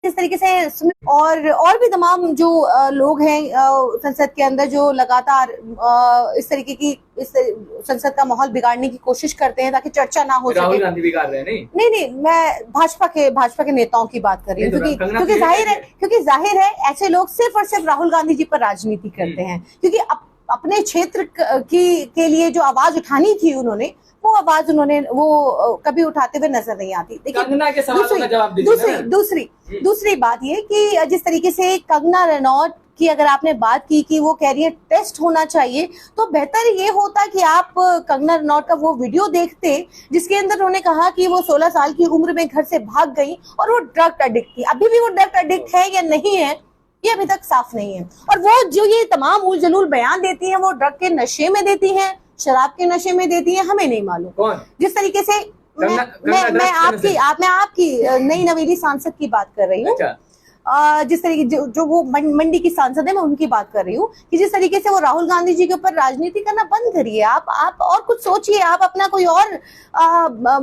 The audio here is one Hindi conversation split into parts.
इस तरीके से और भी तमाम जो लोग हैं संसद के अंदर जो लगातार इस तरीके की इस संसद का माहौल बिगाड़ने की कोशिश करते हैं ताकि चर्चा ना हो सके। राहुल गांधी बिगाड़ रहे हैं? नहीं, मैं भाजपा के नेताओं की बात कर रही हूँ, क्योंकि जाहिर है ऐसे लोग सिर्फ और सिर्फ राहुल गांधी जी पर राजनीति करते हैं, क्योंकि अपने क्षेत्र के लिए जो आवाज उठानी थी उन्होंने, वो आवाज उन्होंने वो कभी उठाते हुए नजर नहीं आती। दूसरी बात ये कि जिस तरीके से कंगना रनौत की अगर आपने बात की कि वो कह रही है टेस्ट होना चाहिए, तो बेहतर ये होता कि आप कंगना रनौत का वो वीडियो देखते जिसके अंदर उन्होंने कहा कि वो 16 साल की उम्र में घर से भाग गई और वो ड्रग एडिक्ट थी। अभी भी वो ड्रग एडिक्ट है या नहीं है ये अभी तक साफ नहीं है। और वो जो ये तमाम उल जलूल बयान देती है वो ड्रग के नशे में देती है, शराब के नशे में देती है, हमें नहीं मालूम। जिस तरीके से मैं आपकी नई नवेली सांसद की बात कर रही हूँ। जिस तरीके जो वो मंडी की सांसद है, मैं उनकी बात कर रही हूँ कि जिस तरीके से वो राहुल गांधी जी के ऊपर राजनीति करना बंद करिए। आप और कुछ सोचिए, आप अपना कोई और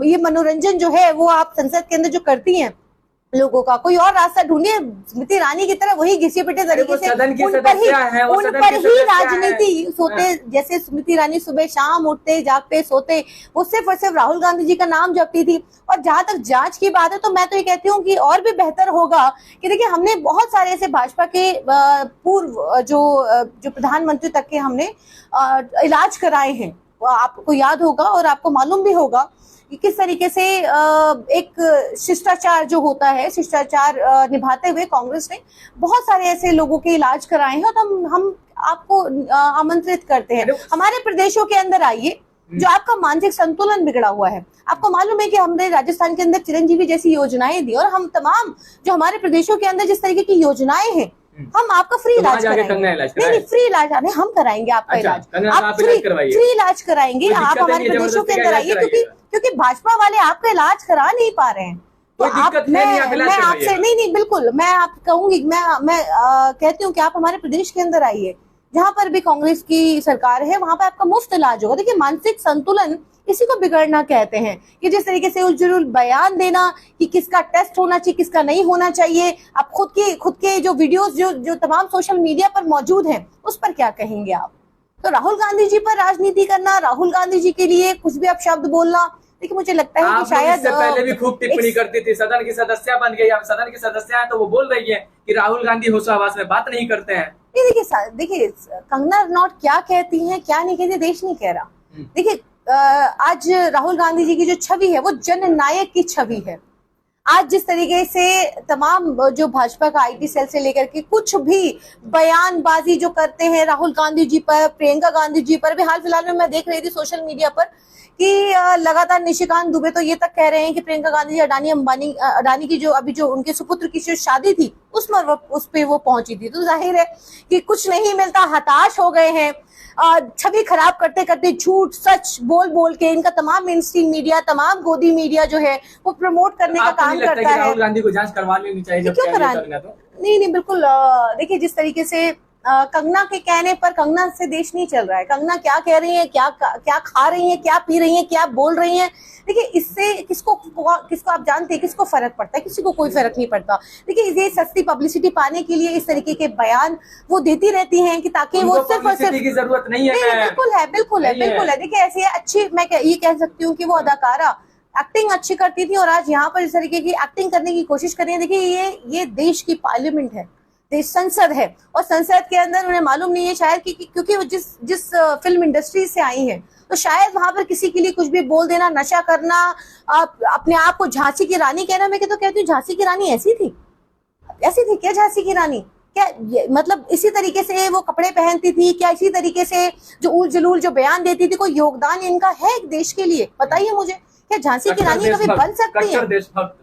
ये मनोरंजन जो है वो आप संसद के अंदर जो करती हैं लोगों का, कोई और रास्ता ढूंढिए। स्मृति ईरानी की तरह वही घिसे पिटे तरीके से उन पर ही राजनीति सोते, जैसे स्मृति ईरानी सुबह शाम उठते जागते सोते, वो सिर्फ और सिर्फ राहुल गांधी जी का नाम जपती थी। और जहां तक जांच की बात है तो मैं तो ये कहती हूँ कि और भी बेहतर होगा कि देखिए, हमने बहुत सारे ऐसे भाजपा के पूर्व जो प्रधानमंत्री तक के हमने इलाज कराए हैं, आपको याद होगा और आपको मालूम भी होगा कि किस तरीके से एक शिष्टाचार जो होता है, शिष्टाचार निभाते हुए कांग्रेस ने बहुत सारे ऐसे लोगों के इलाज कराए हैं। तो हम आपको आमंत्रित करते हैं, हमारे प्रदेशों के अंदर आइए। जो आपका मानसिक संतुलन बिगड़ा हुआ है, आपको मालूम है कि हमने राजस्थान के अंदर चिरंजीवी जैसी योजनाएं दी, और हम तमाम जो हमारे प्रदेशों के अंदर जिस तरीके की योजनाएं हैं, हम आपका फ्री इलाज कराएंगे। नहीं, फ्री इलाज नहीं, हम कराएंगे आपका इलाज, आप फ्री इलाज कराएंगे। आप हमारे प्रदेशों के अंदर आइए, क्योंकि भाजपा वाले आपका इलाज करा नहीं पा रहे हैं। तो मैं आपसे नहीं बिल्कुल, मैं आप कहूंगी, मैं कहती हूँ कि आप हमारे प्रदेश के अंदर आइए, जहां पर भी कांग्रेस की सरकार है वहां पर आपका मुफ्त इलाज होगा। देखिए, मानसिक संतुलन इसी को बिगड़ना कहते हैं कि जिस तरीके से उल बयान देना कि किसका टेस्ट होना चाहिए, किसका नहीं होना चाहिए। आप खुद के जो वीडियोस जो तमाम सोशल मीडिया पर मौजूद हैं, उस पर क्या कहेंगे आप? तो राहुल गांधी जी पर राजनीति करना, राहुल गांधी जी के लिए कुछ भी अपशब्द बोलना, देखिए मुझे लगता है कि शायद पहले भी खूब टिप्पणी करती थी, सदन की सदस्य बन गई, अब सदन की सदस्य है तो वो बोल रही है कि राहुल गांधी होशाबाज में बात नहीं करते हैं। देखिए कंगना रनौत क्या कहती हैं क्या नहीं कहती, देश नहीं कह रहा। देखिए, आज राहुल गांधी जी की जो छवि है वो जननायक की छवि है। आज जिस तरीके से तमाम जो भाजपा का आईटी सेल से लेकर के कुछ भी बयानबाजी जो करते हैं राहुल गांधी जी पर, प्रियंका गांधी जी पर भी, हाल फिलहाल में मैं देख रही थी सोशल मीडिया पर कि लगातार निशिकांत दुबे तो ये तक कह रहे हैं कि प्रियंका गांधी जी अडानी की जो अभी जो उनके सुपुत्र की जो शादी थी उसमें उस पे वो पहुंची थी। तो जाहिर है कि कुछ नहीं मिलता, हताश हो गए हैं। छवि खराब करते करते झूठ सच बोल के इनका तमाम मेनस्ट्रीम मीडिया, तमाम गोदी मीडिया जो है वो प्रमोट करने का काम करता है। राहुल गांधी को जांच करवा लेनी चाहिए, क्यों करानी? नहीं बिल्कुल। देखिए, जिस तरीके से कंगना के कहने पर कंगना से देश नहीं चल रहा है। कंगना क्या कह रही है, क्या खा रही है, क्या पी रही है, क्या बोल रही है, देखिए इससे किसको आप जानते हैं किसको फर्क पड़ता है? किसी को कोई फर्क नहीं पड़ता। देखिए, ये सस्ती पब्लिसिटी पाने के लिए इस तरीके के बयान वो देती रहती हैं कि ताकि वो सिर्फ और सिर्फ की जरूरत नहीं है। बिल्कुल है। देखिए, ऐसी अच्छी, मैं ये कह सकती हूँ कि वो अदाकारा एक्टिंग अच्छी करती थी और आज यहाँ पर इस तरीके की एक्टिंग करने की कोशिश कर रही है। देखिए, ये देश की पार्लियामेंट है, देश संसद है, और संसद के अंदर उन्हें मालूम नहीं है शायद क्योंकि वो जिस फिल्म इंडस्ट्री से आई हैं, तो शायद वहां पर किसी के लिए कुछ भी बोल देना, नशा करना, अपने आप को झांसी की रानी कहना। मैं तो कहती हूँ झांसी की रानी ऐसी थी क्या झांसी की रानी? क्या मतलब इसी तरीके से वो कपड़े पहनती थी क्या? इसी तरीके से जो उल जलूल जो बयान देती थी, कोई योगदान इनका है देश के लिए? बताइए मुझे, क्या झांसी की रानी कभी बन सकती है?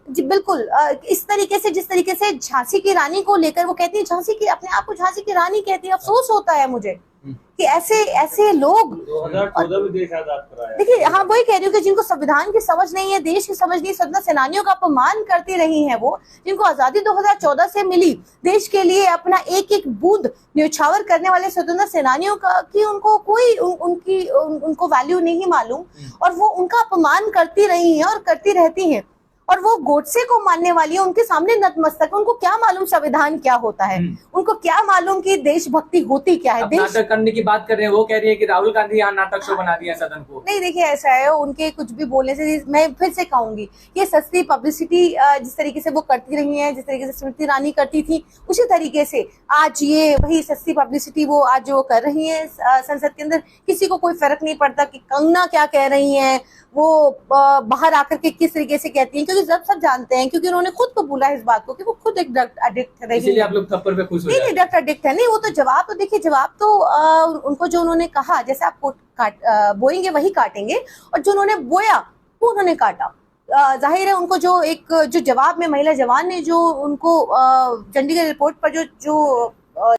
जी बिल्कुल। इस तरीके से जिस तरीके से झांसी की रानी को लेकर वो कहती है, झांसी की, अपने आप को झांसी की रानी कहती है। अफसोस होता है मुझे कि ऐसे लोग 2014 में देश आजाद कराया। देखिए, हाँ वही कह रही हूँ कि जिनको संविधान की समझ नहीं है, देश की समझ नहीं, स्वतंत्रता सेनानियों का अपमान करती रही हैं वो, जिनको आजादी 2014 से मिली, देश के लिए अपना एक एक बूंद न्यौछावर करने वाले स्वतंत्रता सेनानियों का कि उनको कोई उनको वैल्यू नहीं मालूम, और वो उनका अपमान करती रही हैं और करती रहती हैं। और वो गोडसे को मानने वाली है, उनके सामने नतमस्तक। उनको क्या मालूम संविधान क्या होता है, उनको क्या मालूम कि देशभक्ति होती क्या है। अब नाटक करने की बात कर रहे हैं, वो कह रही है कि राहुल गांधी यहाँ नाटक शो बना दिया सदन को। नहीं देखिए, ऐसा है, उनके कुछ भी बोलने से, मैं फिर से कहूंगी, ये सस्ती पब्लिसिटी जिस तरीके से वो करती रही है, जिस तरीके से स्मृति ईरानी करती थी, उसी तरीके से आज ये वही सस्ती पब्लिसिटी वो आज जो कर रही है संसद के अंदर। किसी को कोई फर्क नहीं पड़ता कि कंगना क्या कह रही है, वो बाहर आकर के किस तरीके से कहती हैं, क्योंकि सब जानते हैं, क्योंकि उन्होंने खुद को बोला इस बात को कि वो खुद एक ड्रग एडिक्ट रही इसीलिए है। आप लोग थप्पड़ पे खुश हो नहीं जाए। नहीं, ड्रग एडिक्ट है नहीं, वो तो जवाब तो देखिए, जवाब तो उनको जो उन्होंने कहा, जैसे आप बोएंगे वही काटेंगे, और जो उन्होंने बोया वो उन्होंने काटा। जाहिर है उनको जो जवाब में महिला जवान ने जो उनको चंडीगढ़ एयरपोर्ट पर जो